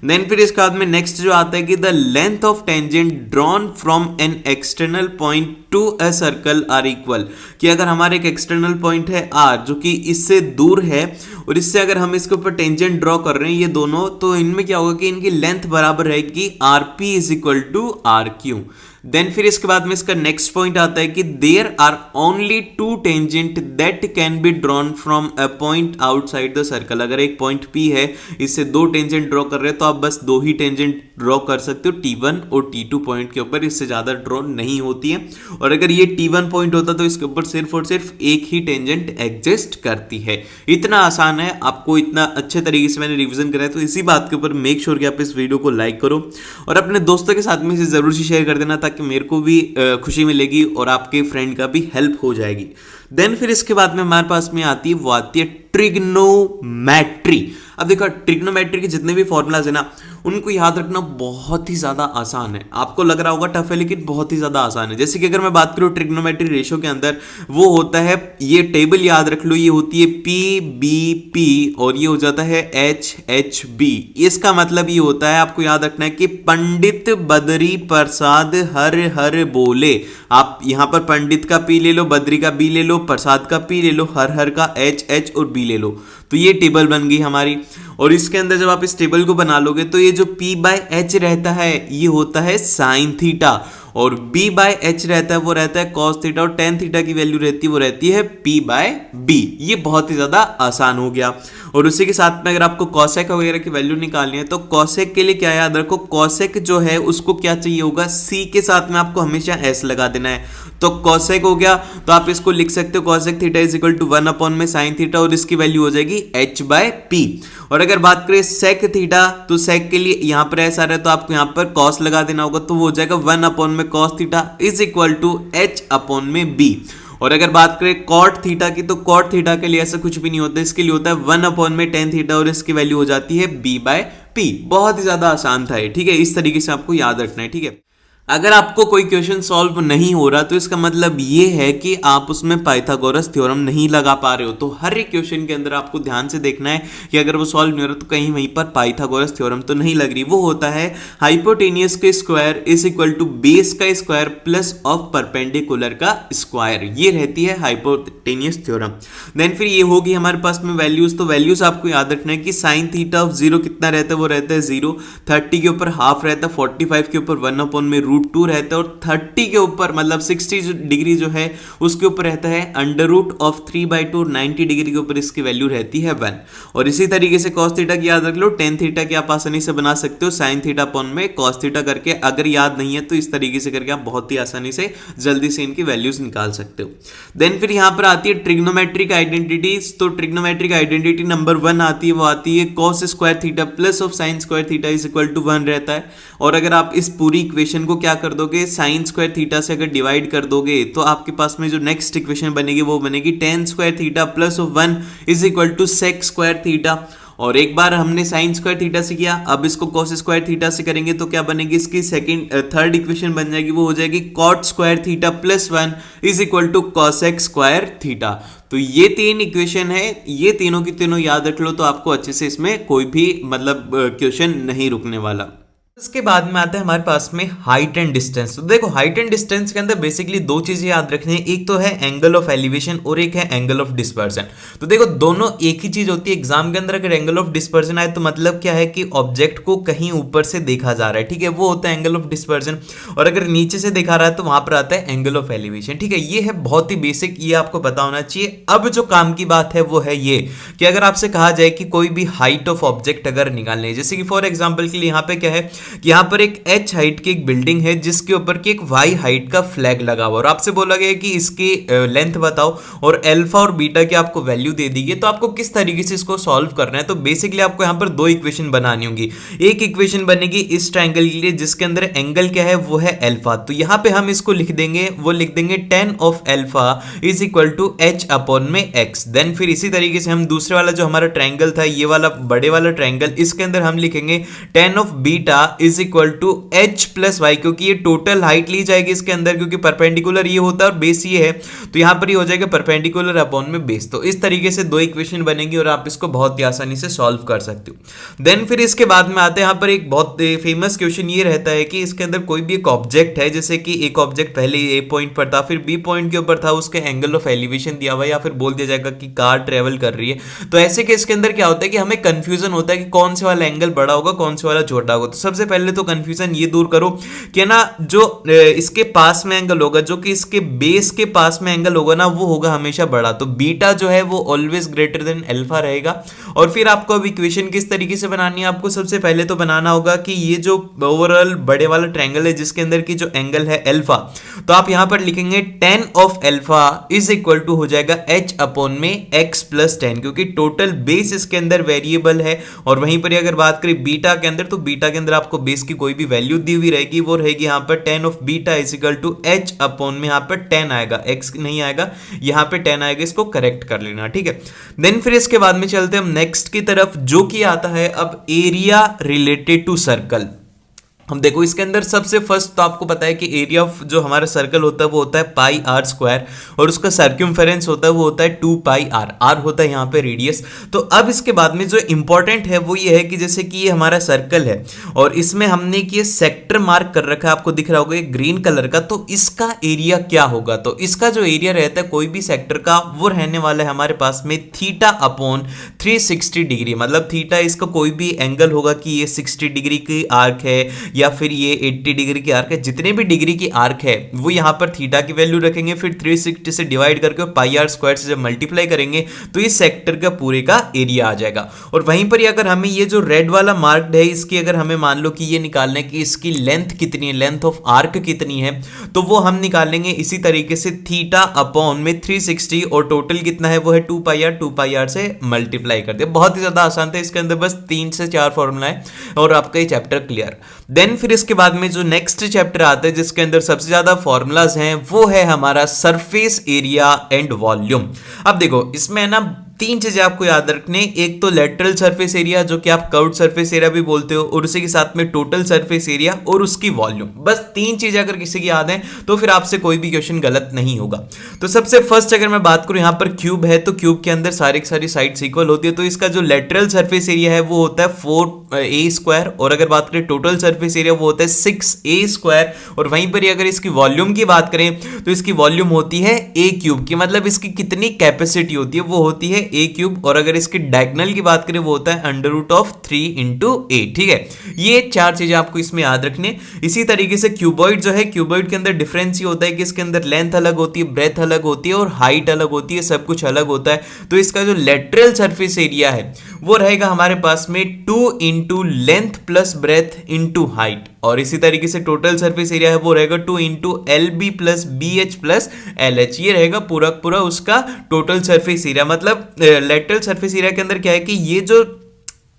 देन फिर इसके बाद में नेक्स्ट जो आता है कि the length of tangent drawn from an external point to a circle are equal, कि अगर हमारे एक एक्सटर्नल पॉइंट है R जो कि इससे दूर है और इससे अगर हम इसके ऊपर टेंजेंट ड्रॉ कर रहे हैं ये दोनों, तो इनमें क्या होगा कि इनकी लेंथ बराबर रहेगी RP is equal to RQ। Then फिर इसके बाद में इसका नेक्स्ट पॉइंट आता है कि there are only two tangent that can be drawn from a point outside the circle. अगर एक पॉइंट P है, इससे दो टेंजेंट ड्रॉ कर रहे हैं तो आप बस दो ही टेंजेंट ड्रॉ कर सकते हो, T1 और T2 पॉइंट के ऊपर, इससे ज्यादा ड्रॉ नहीं होती है। और अगर ये T1 पॉइंट होता तो इसके ऊपर सिर्फ और सिर्फ एक ही टेंजेंट एग्जिस्ट करती है। इतना आसान है, आपको इतना अच्छे तरीके से मैंने रिवीजन कराया। तो इसी बात के ऊपर मेक श्योर कि आप इस वीडियो को लाइक करो और अपने दोस्तों के साथ में इसे जरूर से शेयर कर देना, ताकि मेरे को भी खुशी मिलेगी और आपके फ्रेंड का भी हेल्प हो जाएगी। देन फिर इसके बाद में हमारे पास में आती है वो आती है ट्रिग्नोमेट्री। अब देखो ट्रिग्नोमेट्री के जितने भी फॉर्मूलाज है ना, उनको याद रखना बहुत ही ज्यादा आसान है। आपको लग रहा होगा टफ है, लेकिन बहुत ही ज्यादा आसान है। जैसे कि अगर मैं बात करूं ट्रिग्नोमेट्री रेशियो के अंदर, वो होता है, ये टेबल याद रख लो, ये होती है PBP और ये हो जाता है HHB। इसका मतलब ये होता है, आपको याद रखना है कि पंडित बद्री प्रसाद हर हर बोले। आप यहां पर पंडित का P ले लो, बद्री का B ले लो, प्रसाद का P ले लो, हर हर का H और B ले लो। तो ये टेबल बन गई हमारी। और इसके अंदर जब आप इस टेबल को बना लोगे तो ये जो P/H रहता है ये होता है साइन थीटा, और B/H रहता है वो रहता है कॉस थीटा, और टेन थीटा की वैल्यू रहती है वो रहती है P/B। ये बहुत ही ज्यादा आसान हो गया। और उसी के साथ में अगर आपको कॉसेक वगैरह की वैल्यू निकालनी है तो कॉसेक के लिए क्या याद रखो, कॉसेक जो है उसको क्या चाहिए होगा, C के साथ में आपको हमेशा S लगा देना है। तो कॉसेक हो गया, तो आप इसको लिख सकते हो cosec theta is equal to 1 upon में साइन थीटा, और इसकी वैल्यू हो जाएगी H/P। और अगर बात करें सेक थीटा, तो सेक के लिए यहां पर ऐसा रहे तो आपको यहां पर कॉस लगा देना होगा, तो वो हो जाएगा 1 अपॉन में cos theta is equal to H upon में B। और अगर बात करें कॉट थीटा की, तो कॉट थीटा के लिए ऐसा कुछ भी नहीं होता, इसके लिए होता है 1 अपॉन में टेन थीटा, और इसकी वैल्यू हो जाती है B/P। बहुत ही ज्यादा आसान था ये। ठीक है, इस तरीके से आपको याद रखना है। ठीक है, अगर आपको कोई क्वेश्चन सॉल्व नहीं हो रहा तो इसका मतलब ये है कि आप उसमें पाइथागोरस थ्योरम नहीं लगा पा रहे हो। तो हर एक क्वेश्चन के अंदर आपको ध्यान से देखना है कि अगर वो सॉल्व नहीं हो रहा तो कहीं वहीं पर पाइथागोरस थ्योरम तो नहीं लग रही। वो होता है हाइपोटेनियस के square is equal to base का स्क्वायर प्लस ऑफ परपेंडिकुलर का स्क्वायर, ये रहती है हाइपोटेनियस थ्योरम। देन फिर ये होगी हमारे पास में वैल्यूज। तो वैल्यूज आपको याद रखना है कि साइन थीटा ऑफ जीरो कितना रहता है, वो रहता है 0, 30 के ऊपर हाफ रहता है, 45 के ऊपर 1 में √2 रहता है, और 30 के ऊपर मतलब 60 डिग्री जो है उसके ऊपर रहता है √3/2, और 90 डिग्री के ऊपर इसकी वैल्यू रहती है 1। और इसी तरीके से cos थीटा की याद रख लो, tan थीटा की आप आसानी से बना सकते हो sin थीटा अपॉन में cos थीटा करके। अगर याद नहीं है तो इस तरीके से करके आप बहुत ही आसानी से जल्दी से इनकी वैल्यूज निकाल सकते हो। देन फिर यहां पर आती है ट्रिग्नोमेट्रिक आइडेंटिटीज। तो ट्रिग्नोमेट्रिक आइडेंटिटी नंबर 1 आती है, वो आती है cos square theta plus of sin square theta is equal to 1 रहता है। और अगर आप इस पूरी इक्वेशन को क्या कर दोगे, sin स्क्वायर थीटा से अगर डिवाइड कर दोगे तो आपके पास में जो नेक्स्ट इक्वेशन बनेगी वो बनेगी tan square theta plus of 1 is equal to sec square theta. और एक बार हमने sin स्क्वायर थीटा से किया, अब इसको cos स्क्वायर थीटा से करेंगे तो क्या बनेगी, इसकी थर्ड इक्वेशन बन जाएगी, वो हो जाएगी cot square theta plus 1 is equal to cosec square theta. तो ये 3 इक्वेशन है, ये तीनों की तीनों याद रख लो तो आपको अच्छे से इसमें कोई भी मतलब क्वेश्चन नहीं रुकने वाला। इसके बाद में आता है हमारे पास में हाइट एंड डिस्टेंस। तो देखो हाइट एंड डिस्टेंस के अंदर बेसिकली 2 चीजें याद रखनी है, एक तो है एंगल ऑफ एलिवेशन और एक है एंगल ऑफ डिस्पर्सन। तो देखो दोनों एक ही चीज होती है। एग्जाम के अंदर अगर एंगल ऑफ डिस्पर्सन आए तो मतलब क्या है कि ऑब्जेक्ट को कहीं ऊपर से देखा जा रहा है, ठीक है, वो होता है एंगल ऑफ डिस्पर्सन। और अगर नीचे से देखा रहा है तो वहां पर आता है एंगल ऑफ एलिवेशन, ठीक है। ये है बहुत ही बेसिक, ये आपको पता होना चाहिए। अब जो काम की बात है वो है ये कि अगर आपसे कहा जाए कि कोई भी हाइट ऑफ ऑब्जेक्ट अगर निकालनी है, जैसे कि फॉर एग्जाम्पल के लिए यहाँ पे क्या है कि यहाँ पर एक h हाइट की एक बिल्डिंग है जिसके ऊपर की एक y हाइट का फ्लैग लगा हुआ और आपसे बोला गया कि इसकी लेंथ बताओ और अल्फा और बीटा की आपको वैल्यू दे दी गई, तो आपको किस तरीके से इसको सॉल्व करना है। तो बेसिकली आपको यहाँ पर 2 इक्वेशन बनानी होंगी। एक इक्वेशन बनेगी इस ट्रायंगल के लिए जिसके अंदर एंगल क्या है, वो है अल्फा। तो यहाँ पे हम इसको लिख देंगे, वो लिख देंगे tan of alpha is equal to h upon में x। देन फिर इसी तरीके से हम दूसरे वाला जो हमारा ट्रायंगल था, ये वाला बड़े वाला ट्रायंगल, इसके अंदर हम लिखेंगे tan of beta is equal to h plus y, क्योंकि ये टोटल हाइट ली जाएगी इसके अंदर, क्योंकि परपेंडिकुलर ये होता है और बेस ये है, तो यहां पर ये हो जाएगा परपेंडिकुलर अपॉन में बेस। तो इस तरीके से 2 इक्वेशन बनेगी और आप इसको बहुत ही आसानी से सॉल्व कर सकते हो। देन फिर इसके बाद में आते हैं यहां पर एक बहुत फेमस क्वेश्चन ये रहता है कि इसके अंदर कोई भी एक ऑब्जेक्ट है, जैसे कि एक ऑब्जेक्ट पहले ए पॉइंट पर था, फिर बी पॉइंट के ऊपर था, उसके एंगल ऑफ एलिवेशन दिया हुआ है, या फिर बोल दिया जाएगा कि कार ट्रेवल कर रही है। तो ऐसे केस के अंदर क्या होता है कि हमें कंफ्यूजन होता है कि कौन से वाला एंगल बड़ा होगा, कौन से वाला छोटा होगा। तो सबसे पहले तो कंफ्यूजन ये दूर करो कि ना जो इसके पास में एंगल होगा, जो कि इसके बेस के पास में एंगल होगा ना, वो होगा हमेशा बड़ा। तो बीटा जो है वो ऑलवेज ग्रेटर देन अल्फा रहेगा। और फिर आपको अब इक्वेशन किस तरीके से बनानी है, आपको सबसे पहले तो बनाना होगा कि ये जो ओवरऑल बड़े वाला ट्रायंगल है जिसके अंदर की जो एंगल है अल्फा, तो आप यहां पर लिखेंगे tan of alpha is equal to हो जाएगा h अपॉन में x प्लस 10, क्योंकि टोटल बेस इसके अंदर वेरिएबल है। और वहीं पर अगर बात करें बीटा के अंदर, तो बीटा के अंदर आपको बेस की कोई भी वैल्यू दी हुई रहेगी, वो रहेगी यहाँ पर tan of beta is equal to h upon में यहाँ पर 10 आएगा, x नहीं आएगा, यहाँ पे 10 आएगा, इसको करेक्ट कर लेना, ठीक है। देन फिर इसके बाद में चलते हैं हम नेक्स्ट की तरफ, जो कि आता है अब एरिया रिलेटेड टू सर्कल। हम देखो इसके अंदर सबसे फर्स्ट तो आपको पता है कि एरिया ऑफ जो हमारा सर्कल होता है वो होता है पाई आर स्क्वायर, और उसका सर्क्यूमफेरेंस होता है वो होता है 2 पाई आर, आर होता है यहाँ पे रेडियस। तो अब इसके बाद में जो इंपॉर्टेंट है वो ये है कि जैसे कि ये हमारा सर्कल है और इसमें हमने कि सेक्टर मार्क कर रखा है, आपको दिख रहा होगा ग्रीन कलर का, तो इसका एरिया क्या होगा। तो इसका जो एरिया रहता है कोई भी सेक्टर का, वो रहने वाला है हमारे पास में थीटा अपॉन 360 डिग्री। मतलब थीटा इसका कोई भी एंगल होगा कि ये 60 डिग्री की आर्क है या फिर ये 80 डिग्री की आर्क है, जितने भी डिग्री की आर्क है वो यहां पर थीटा की वैल्यू रखेंगे, फिर 360 से डिवाइड करके पाई आर स्क्वायर से जब मल्टीप्लाई करेंगे तो इस सेक्टर का पूरे का एरिया आ जाएगा। और वहीं पर अगर हमें ये जो रेड वाला मार्क्ड है, इसकी अगर हमें मान लो कि ये निकालना है कि इसकी लेंथ कितनी है, लेंथ ऑफ आर्क कितनी है, तो वो हम निकालेंगे इसी तरीके से थीटा अपॉन में 360 और टोटल कितना है वो है 2 पाई आर से मल्टीप्लाई कर दे। बहुत ही ज्यादा आसान था, इसके अंदर बस 3 से 4 फॉर्मूला है और आपका ये चैप्टर क्लियर। देन फिर इसके बाद में जो नेक्स्ट चैप्टर आता है जिसके अंदर सबसे ज्यादा फॉर्मूलाज हैं वो है हमारा सरफेस एरिया एंड वॉल्यूम। अब देखो इसमें ना तीन चीजें आपको याद रखने, एक तो लेटरल सरफेस एरिया जो कि आप कर्व्ड सरफेस एरिया भी बोलते हो, और उसी के साथ में टोटल सरफेस एरिया और उसकी वॉल्यूम। बस तीन चीजें अगर किसी की याद है तो फिर आपसे कोई भी क्वेश्चन गलत नहीं होगा। तो सबसे फर्स्ट अगर मैं बात करूं, यहां पर क्यूब है तो क्यूब के अंदर सारी साइड्स इक्वल होती है, तो इसका जो लेटरल सरफेस एरिया है वो होता है 4a², और अगर बात करें टोटल सरफेस एरिया वो होता है 6a², और वहीं पर अगर इसकी वॉल्यूम की बात करें तो इसकी वॉल्यूम होती है a³ की, मतलब इसकी कितनी कैपेसिटी होती है वो होती है a³, और अगर इसके डायगोनल की बात करें वो होता है √3 × a। ठीक है, ये चार चीजें आपको इसमें याद रखने। इसी तरीके से क्यूबॉइड जो है, क्यूबॉइड के अंदर डिफरेंस ये होता है कि इसके अंदर लेंथ अलग होती है, ब्रेथ अलग होती है और हाइट अलग होती है, सब कुछ अलग होता है। तो इसका जो लेटरल सरफेस एरिया है वो रहेगा हमारे पास में 2 × लेंथ प्लस ब्रेथ × हाइट, और इसी तरीके से टोटल सरफेस एरिया है वो रहेगा 2 × LB + BH + LH। ये रहेगा पूरा उसका टोटल सरफेस एरिया। मतलब लेटरल सरफेस एरिया के अंदर क्या है कि ये जो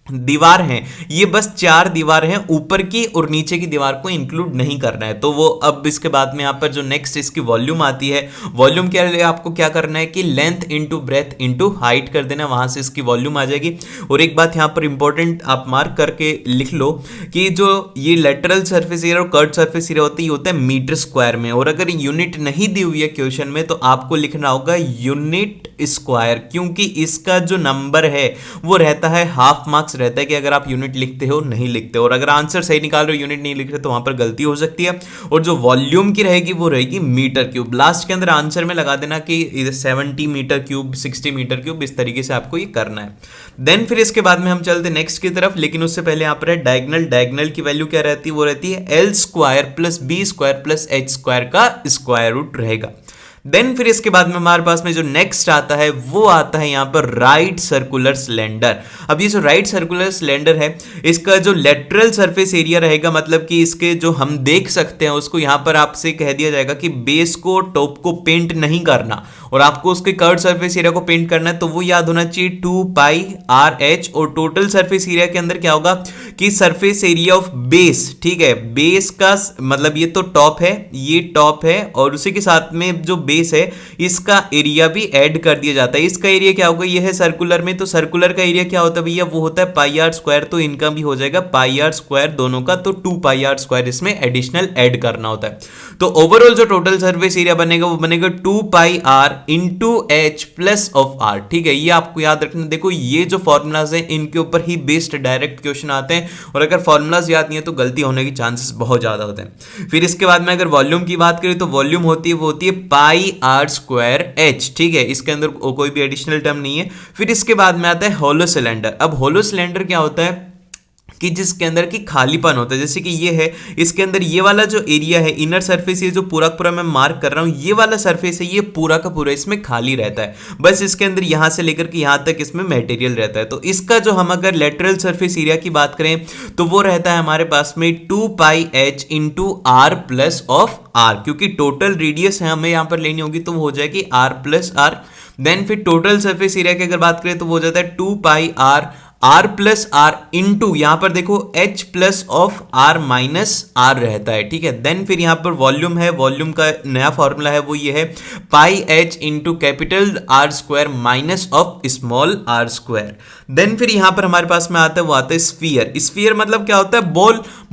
दीवार हैं ये बस 4 दीवार हैं, ऊपर की और नीचे की दीवार को इंक्लूड नहीं करना है। तो वो अब इसके बाद में यहाँ पर जो नेक्स्ट इसकी वॉल्यूम आती है, वॉल्यूम के लिए आपको क्या करना है कि लेंथ × ब्रेथ × हाइट कर देना, वहां से इसकी वॉल्यूम आ जाएगी। और एक बात यहाँ पर इंपॉर्टेंट आप मार्क करके लिख लो कि जो ये लेटरल सर्फेस एरिया और कर्व्ड सर्फेस एरिया होता है ये होता है मीटर स्क्वायर में, और अगर यूनिट नहीं दी हुई है क्वेश्चन में तो आपको लिखना होगा यूनिट स्क्वायर, क्योंकि इसका जो नंबर है वो रहता है हाफ मार्क्स रहता है कि अगर आप यूनिट लिखते हो नहीं लिखते, और अगर आंसर सही निकाल रहे हो यूनिट नहीं लिख रहे तो वहां पर गलती हो सकती है। और जो वॉल्यूम की रहेगी वो रहेगी मीटर क्यूब। लास्ट के अंदर आंसर में लगा देना कि 70 मीटर क्यूब, 60 मीटर क्यूब, इस तरीके से आपको ये करना है। देन फिर इसके बाद में हम चलते नेक्स्ट की तरफ, लेकिन उससे पहले यहाँ पर है डायगोनल की वैल्यू क्या रहती है, वो रहती है L² + B² + H² का स्क्वायर रूट रहेगा। देन फिर इसके बाद में हमारे पास में जो नेक्स्ट आता है वो आता है यहाँ पर राइट सर्कुलर सिलेंडर। अब ये जो राइट सर्कुलर सिलेंडर है इसका जो लेटरल सरफेस एरिया रहेगा, मतलब कि इसके जो हम देख सकते हैं उसको यहाँ पर आपसे कह दिया जाएगा कि बेस को टॉप को पेंट नहीं करना और आपको उसके कर्व्ड सरफेस एरिया को पेंट करना है, तो वो याद होना चाहिए 2πRh। और टोटल सरफेस एरिया के अंदर क्या होगा कि सरफेस एरिया ऑफ बेस, ठीक है, बेस का मतलब ये तो टॉप है, ये टॉप है, और उसी के साथ में जो बेस है इसका एरिया भी ऐड कर दिया जाता है। इसका एरिया क्या होगा, ये है सर्कुलर में, तो सर्कुलर का एरिया क्या होता है भैया, वो होता है πr², तो इनका भी हो जाएगा πr² दोनों का, तो 2πr² इसमें एडिशनल ऐड करना होता है। तो ओवरऑल जो टोटल सरफेस एरिया बनेगा वो बनेगा 2πr × h + r। ठीक है, ये आपको याद रखना। देखो ये जो फॉर्मूलाज हैं इनके ऊपर ही बेस्ड डायरेक्ट क्वेश्चन आते हैं, और अगर फॉर्मूलाज याद नहीं है तो गलती होने के चांसेस बहुत ज्यादा होते हैं। फिर इसके बाद में अगर वॉल्यूम की बात करें तो वॉल्यूम होती है वो होती है πr²h। ठीक है, इसके अंदर कोई भी एडिशनल टर्म नहीं है। फिर इसके बाद में आता है होलो सिलेंडर। अब होलो सिलेंडर क्या होता है कि जिसके अंदर की खालीपन होता है, जैसे कि ये है, इसके अंदर ये वाला जो एरिया है, इनर सरफेस, ये जो पूरा मैं मार्क कर रहा हूं, ये वाला सरफेस है, ये पूरा का पूरा इसमें खाली रहता है, बस इसके अंदर यहां से लेकर के यहां तक इसमें मटेरियल रहता है। तो इसका जो हम अगर लेटरल सरफेस एरिया की बात करें तो वो रहता है हमारे पास में 2πh × r + r, क्योंकि टोटल रेडियस है हमें यहां पर लेनी होगी तो वो हो जाएगी r + r। देन फिर टोटल सरफेस एरिया की अगर बात करें तो वो हो जाता है 2πr r + r इंटू, यहां पर देखो h + r - r रहता है। ठीक है, देन फिर यहां पर वॉल्यूम है, वॉल्यूम का नया फॉर्मूला है वो ये है πh × R² - r²। देन फिर यहां पर हमारे पास में आता है वो आता है स्फीयर। स्फीयर मतलब क्या होता है,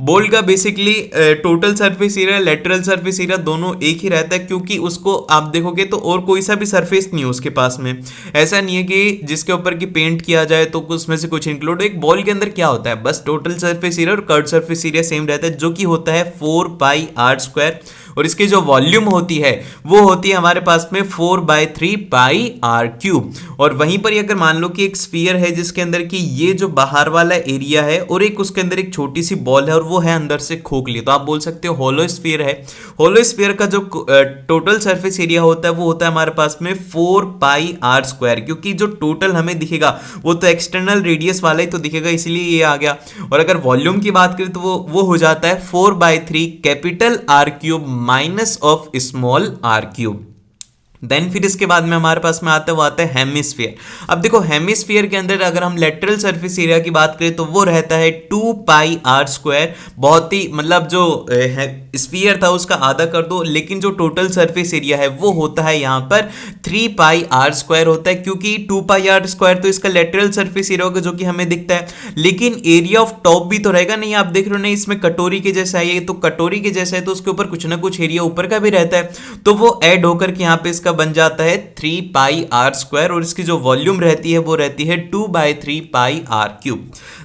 बॉल का basically total surface area, lateral surface area दोनों एक ही रहता है, क्योंकि उसको आप देखोगे तो और कोई सा भी सरफेस नहीं है उसके पास में। ऐसा नहीं है कि जिसके ऊपर की पेंट किया जाए तो उसमें से कुछ इंक्लूड। एक बॉल के अंदर क्या होता है, बस टोटल सरफेस एरिया और कर्व्ड सरफेस एरिया सेम रहता है, जो कि होता है 4πr², और इसकी जो वॉल्यूम होती है वो होती है हमारे पास में 4/3πr³। और वहीं पर अगर मान लो कि एक स्फीयर है जिसके अंदर की ये जो बाहर वाला एरिया है और एक उसके अंदर एक छोटी सी बॉल है और वो है अंदर से खोखली, तो आप बोल सकते हो होलो स्फीयर है। होलो स्फीयर का जो टोटल सरफेस एरिया होता है वो होता है हमारे पास में 4πr², क्योंकि जो टोटल हमें दिखेगा वो तो एक्सटर्नल रेडियस वाला ही तो दिखेगा, इसलिए ये आ गया। और अगर वॉल्यूम की बात करें तो वो हो जाता है 4/3 R³ -r³। देन फिर इसके बाद में हमारे पास में आता है हेमिस्फीयर। अब देखो हेमिस्फीयर के अंदर अगर हम लेटरल सरफेस एरिया की बात करें तो वो रहता है 2πr²। बहुत ही मतलब जो है स्फीयर था उसका आधा कर दो, लेकिन जो टोटल सरफेस एरिया है वो होता है यहाँ पर 3πr² होता है, क्योंकि 2πr² तो इसका लेटरल सरफेस एरिया होगा जो कि हमें दिखता है, लेकिन एरिया ऑफ टॉप भी तो रहेगा नहीं। आप देख रहे हो ना इसमें कटोरी के जैसा है, ये तो कटोरी के जैसा है तो उसके ऊपर कुछ ना कुछ एरिया ऊपर का भी रहता है, तो वो ऐड होकर के यहाँ पे इसका बन जाता है 3πr², और इसकी जो वॉल्यूम रहती है वो रहती है 2/3πr³।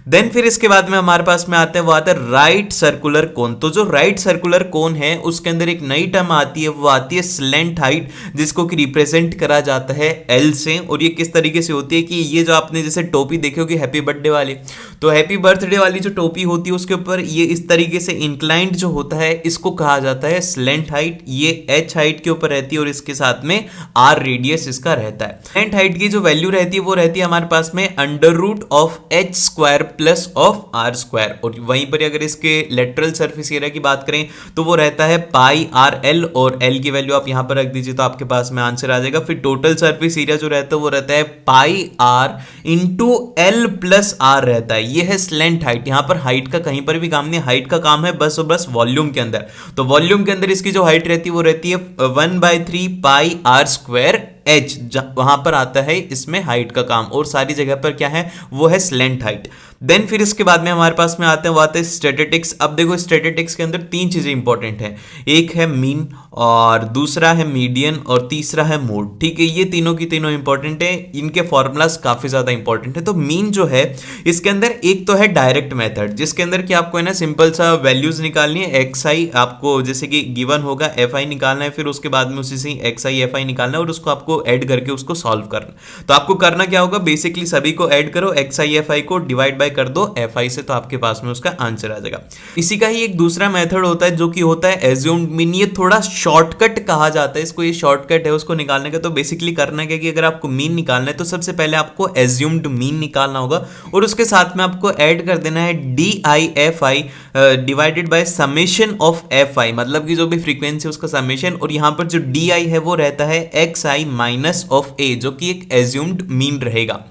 देन फिर इसके बाद में हमारे पास में आता है वो आता है राइट सर्कुलर कोन। तो जो राइट सर्कुलर कोन है उसके अंदर एक नई टर्म आती है, वो आती है स्लेंट हाइट, जिसको कि रिप्रेजेंट करा जाता है एल से। और ये किस तरीके से होती है कि ये जो आपने जैसे टोपी देखी होगी हैप्पी बर्थडे वाली, तो हैप्पी बर्थडे वाली जो टोपी होती है उसके ऊपर ये इस तरीके से इंक्लाइंड जो होता है इसको कहा जाता है स्लेंट हाइट। ये एच हाइट के ऊपर रहती है और इसके साथ में आर रेडियस इसका रहता है। स्लेंट हाइट की जो वैल्यू रहती है वो रहती है हमारे पास में √h² प्लस ऑफ r²। और वहीं पर अगर इसके लेटरल सरफेस एरिया की बात करें तो वो रहता है πrl, और l की वैल्यू आप यहां पर रख दीजिए तो आपके पास में आंसर आ जाएगा। फिर टोटल सरफेस एरिया जो रहता है वो रहता है πr × l + r रहता है। ये है स्लेंट हाइट। यहां पर हाइट का कहीं पर भी काम नहीं, हाइट का काम है बस और बस वॉल्यूम के अंदर। तो वॉल्यूम के अंदर इसकी जो हाइट रहती है वो रहती है 1/3πr² एच, वहां पर आता है इसमें हाइट का काम, और सारी जगह पर क्या है वो है स्लेंट हाइट। देन फिर इसके बाद में हमारे पास में आते हैं वो आते हैं स्टैटिस्टिक्स। अब देखो स्टैटिस्टिक्स के अंदर तीन चीजें इंपॉर्टेंट हैं, एक है मीन और दूसरा है मीडियन और तीसरा है मोड। ठीक है, ये तीनों की तीनों इंपॉर्टेंट है, इनके फॉर्मूलाज काफी ज्यादा इंपॉर्टेंट है। तो मीन जो है इसके अंदर एक तो है डायरेक्ट मेथड, जिसके अंदर कि आपको है ना सिंपल सा वैल्यूज निकालनी है। xi आपको जैसे कि गिवन होगा fi निकालना है, फिर उसके बाद में उसी से xi fi निकालना है और उसको आपको ऐड करके उसको सॉल्व करना। तो आपको करना क्या होगा, बेसिकली सभी को ऐड करो, xi fi को डिवाइड बाय कर दो fi से, तो आपके पास में उसका आंसर आ जाएगा। इसी का ही एक दूसरा मेथड होता है जो कि होता है एज्यूम्ड मीन। ये थोड़ा शॉर्टकट कहा जाता है इसको, ये शॉर्टकट है उसको निकालने का। तो बेसिकली करना क्या कि अगर आपको मीन निकालना है तो सबसे पहले आपको एज्यूम्ड मीन निकालना होगा और उसके साथ में आपको ऐड कर देना है DIFI divided by summation of fi, मतलब कि जो भी फ्रीक्वेंसी उसका समेशन, और यहां पर जो DI है वो रहता है xi माइनस ऑफ a, जो कि एक एज्यूम्ड मीन रहेगा।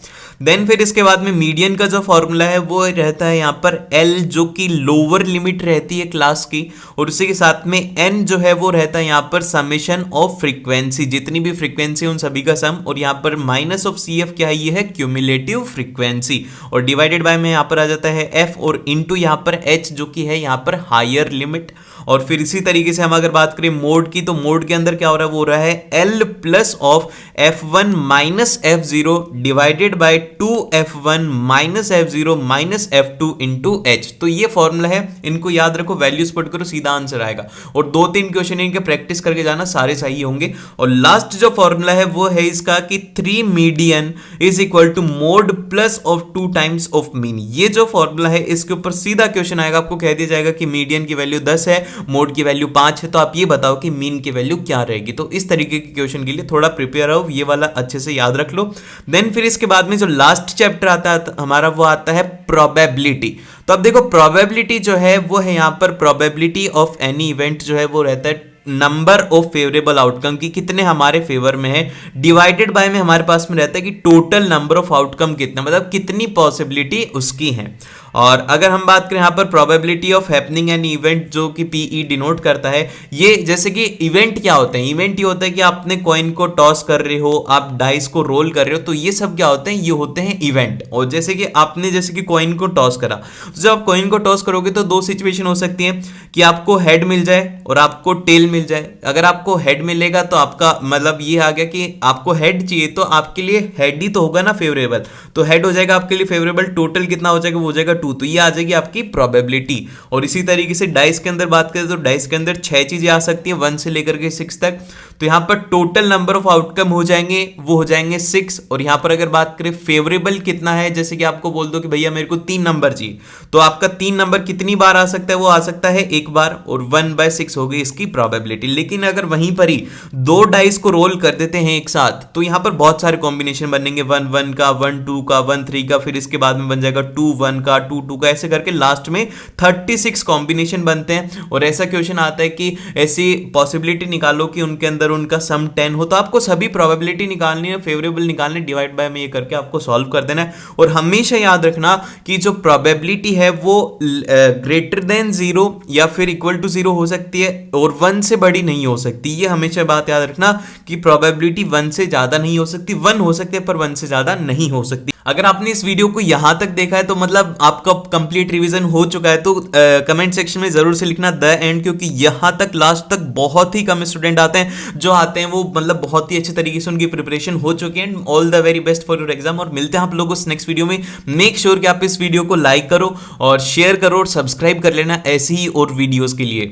देन फिर इसके बाद में मीडियन का जो फॉर्मूला है वो रहता है यहाँ पर L, जो कि लोअर लिमिट रहती है क्लास की, और उसी के साथ में N जो है वो रहता है यहाँ पर समेशन ऑफ फ्रीक्वेंसी, जितनी भी फ्रीक्वेंसी उन सभी का सम, और यहाँ पर माइनस ऑफ CF क्या है, ये है क्यूमुलेटिव फ्रीक्वेंसी, और डिवाइडेड बाय में यहाँ पर आ जाता है F, और इनटू यहाँ पर H जो कि है यहाँ पर हायर लिमिट। और फिर इसी तरीके से हम अगर बात करें मोड की, तो मोड के अंदर क्या हो रहा है, वो हो रहा है L plus of F1 minus F0 divided by 2F1 minus F0 minus F2 into H। तो ये फॉर्मूला है, इनको याद रखो, वैल्यूज पुट करो, सीधा आंसर आएगा। और 2-3 क्वेश्चन इनके प्रैक्टिस करके जाना, सारे सही होंगे। और लास्ट जो फॉर्मूला है वो है इसका कि 3 median is equal to mode plus of 2 times of mean. ये जो फॉर्मूला है इसके ऊपर सीधा क्वेश्चन आएगा, आपको कह दिया जाएगा कि मीडियन की वैल्यू 10 है, मोड की वैल्यू 5 है, तो आप ये बताओ कि मीन की वैल्यू क्या रहेगी। तो इस तरीके के क्वेश्चन के लिए थोड़ा प्रिपेयर रहो, ये वाला अच्छे से याद रख लो। देन फिर इसके बाद में जो लास्ट चैप्टर आता है हमारा वो आता है प्रोबेबिलिटी। तो अब देखो प्रोबेबिलिटी जो है वो है यहाँ पर प्रोबेबिलिटी ऑफ एनी इवेंट जो है वो रहता है नंबर ऑफ फेवरेबल आउटकम की कितने हमारे फेवर में है, डिवाइडेड बाय में हमारे पास में रहता है कि टोटल नंबर ऑफ आउटकम कितना, मतलब कितनी पॉसिबिलिटी उसकी है। और अगर हम बात करें यहाँ पर probability of happening an event, जो कि PE डिनोट करता है, ये जैसे कि इवेंट क्या होते हैं, इवेंट ये होता है कि आपने कॉइन को टॉस कर रहे हो, आप डाइस को रोल कर रहे हो, तो ये सब क्या होते हैं, ये होते हैं इवेंट। और जैसे कि आपने जैसे कि कॉइन को टॉस करा, तो जब आप कॉइन को टॉस करोगे तो 2 सिचुएशन हो सकती है कि आपको हेड मिल जाए और आपको टेल मिल जाए। अगर आपको हेड मिलेगा तो आपका मतलब ये आ गया कि आपको हेड चाहिए, तो आपके लिए हेड ही तो होगा ना फेवरेबल, तो हेड हो जाएगा आपके लिए फेवरेबल। टोटल कितना हो जाएगा, वो हो जाएगा 2, तो ये आ जाएगी आपकी प्रोबेबिलिटी। और इसी तरीके से डाइस के अंदर बात करें तो डाइस के अंदर 6 चीजें आ सकती हैं, 1 से लेकर के 6 तक। तो यहाँ पर टोटल नंबर ऑफ आउटकम हो जाएंगे वो हो जाएंगे 6। और यहाँ पर अगर बात करें फेवरेबल कितना है, जैसे कि आपको बोल दो कि भैया मेरे को 3 नंबर चाहिए, तो आपका 3 नंबर कितनी बार आ सकता है, वो आ सकता है 1 बार, और 1/6 होगी इसकी प्रोबेबिलिटी। लेकिन अगर वहीं पर ही 2 डाइस को रोल कर देते हैं एक साथ, तो यहाँ पर बहुत सारे कॉम्बिनेशन बनेंगे, 1-1 का, 1-2 का, 1-3 का, फिर इसके बाद में बन जाएगा 2-1 का, टू टू का, ऐसे करके लास्ट में 36 कॉम्बिनेशन बनते हैं। और ऐसा क्वेश्चन आता है कि ऐसी पॉसिबिलिटी निकालो कि उनके अंदर उनका सम 10 हो, तो आपको सभी प्रोबेबिलिटी निकालनी है, फेवरेबल निकालनी, डिवाइड बाय में ये करके आपको सॉल्व कर देना है। और हमेशा याद रखना कि जो प्रोबेबिलिटी है वो ग्रेटर देन 0 या फिर इक्वल टू 0 हो सकती है और 1 से बड़ी नहीं हो सकती। ये हमेशा बात याद रखना कि प्रोबेबिलिटी 1 से ज्यादा नहीं हो सकती, 1 हो सकती है पर 1 से ज्यादा नहीं हो सकती। अगर आपने इस वीडियो को यहां तक देखा है तो मतलब आपका कंप्लीट रिवीजन हो चुका है। तो कमेंट सेक्शन में जरूर से लिखना द एंड, क्योंकि यहां तक लास्ट तक बहुत ही कम स्टूडेंट आते हैं। जो आते हैं वो मतलब बहुत ही अच्छे तरीके से उनकी प्रिपरेशन हो चुकी है। All the very best for your exam, और मिलते हैं आप लोगों को नेक्स्ट वीडियो में। मेक श्योर कि आप इस वीडियो को लाइक करो और शेयर करो और सब्सक्राइब कर लेना ऐसी ही और वीडियोस के लिए।